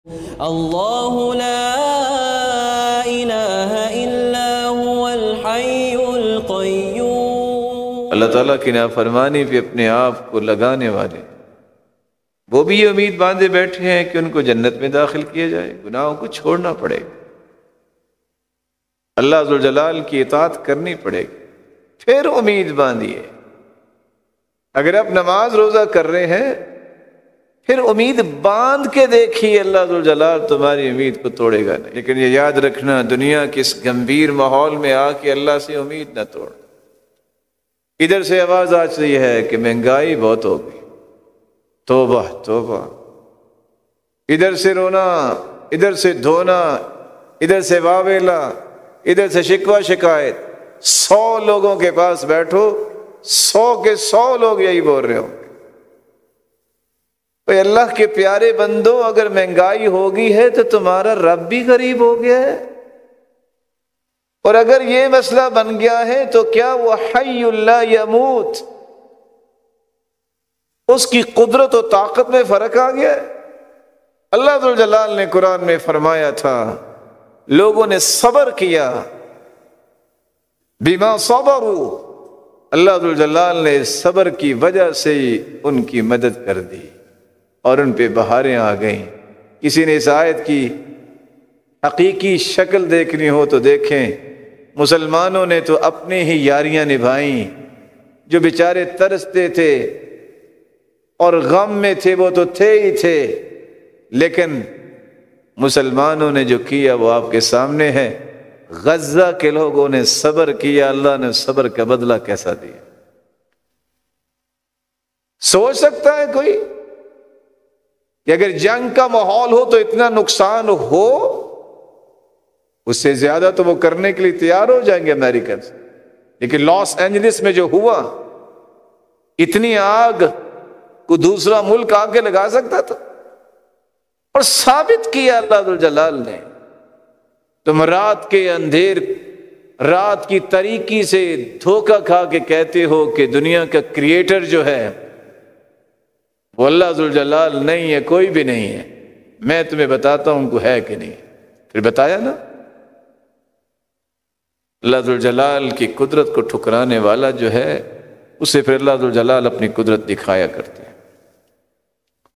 اللہ لا الہ الا هو الحی القیوم۔ اللہ تعالیٰ کی نافرمانی پہ اپنے آپ کو لگانے والے وہ بھی یہ امید باندھے بیٹھے ہیں کہ ان کو جنت میں داخل کیا جائے، گناہوں کو چھوڑنا پڑے گا، اللہ ذوالجلال کی اطاعت کرنی پڑے گی، پھر امید باندھیے۔ اگر آپ نماز روزہ کر رہے ہیں پھر امید باندھ کے دیکھیے، اللہ ذوالجلال تمہاری امید کو توڑے گا نہیں۔ لیکن یہ یاد رکھنا، دنیا کے اس گمبھیر ماحول میں آ کے اللہ سے امید نہ توڑ۔ ادھر سے آواز آ رہی ہے کہ مہنگائی بہت ہو گئی، توبہ توبہ، ادھر سے رونا، ادھر سے دھونا، ادھر سے واویلا، ادھر سے شکوہ شکایت۔ 100 لوگوں کے پاس بیٹھو، 100 کے 100 لوگ یہی بول رہے ہوں گے۔ تو اللہ کے پیارے بندو، اگر مہنگائی ہوگی ہے تو تمہارا رب بھی غریب ہو گیا ہے، اور اگر یہ مسئلہ بن گیا ہے تو کیا وہ حی لا یموت، اس کی قدرت و طاقت میں فرق آ گیا ہے۔ اللہ ذوالجلال نے قرآن میں فرمایا تھا لوگوں نے صبر کیا، بما صبروا، اللہ ذوالجلال نے صبر کی وجہ سے ان کی مدد کر دی اور ان پہ بہاریں آ گئیں۔ کسی نے اس آیت کی حقیقی شکل دیکھنی ہو تو دیکھیں، مسلمانوں نے تو اپنے ہی یاریاں نبھائیں، جو بیچارے ترستے تھے اور غم میں تھے وہ تو تھے ہی تھے، لیکن مسلمانوں نے جو کیا وہ آپ کے سامنے ہے۔ غزہ کے لوگوں نے صبر کیا، اللہ نے صبر کا بدلہ کیسا دیا۔ سوچ سکتا ہے کوئی کہ اگر جنگ کا ماحول ہو تو اتنا نقصان ہو؟ اس سے زیادہ تو وہ کرنے کے لیے تیار ہو جائیں گے امریکن، لیکن لاس اینجلس میں جو ہوا، اتنی آگ کو دوسرا ملک آگ کے لگا سکتا تھا؟ اور ثابت کیا اللہ ذوالجلال نے۔ تم رات کے اندھیر، رات کی تاریکی سے دھوکہ کھا کے کہتے ہو کہ دنیا کا کریٹر جو ہے وہ اللہ ذوالجلال نہیں ہے، کوئی بھی نہیں ہے۔ میں تمہیں بتاتا ہوں ان کو ہے کہ نہیں، پھر بتایا نا۔ اللہ ذوالجلال کی قدرت کو ٹھکرانے والا جو ہے، اسے پھر اللہ ذوالجلال اپنی قدرت دکھایا کرتے ہیں۔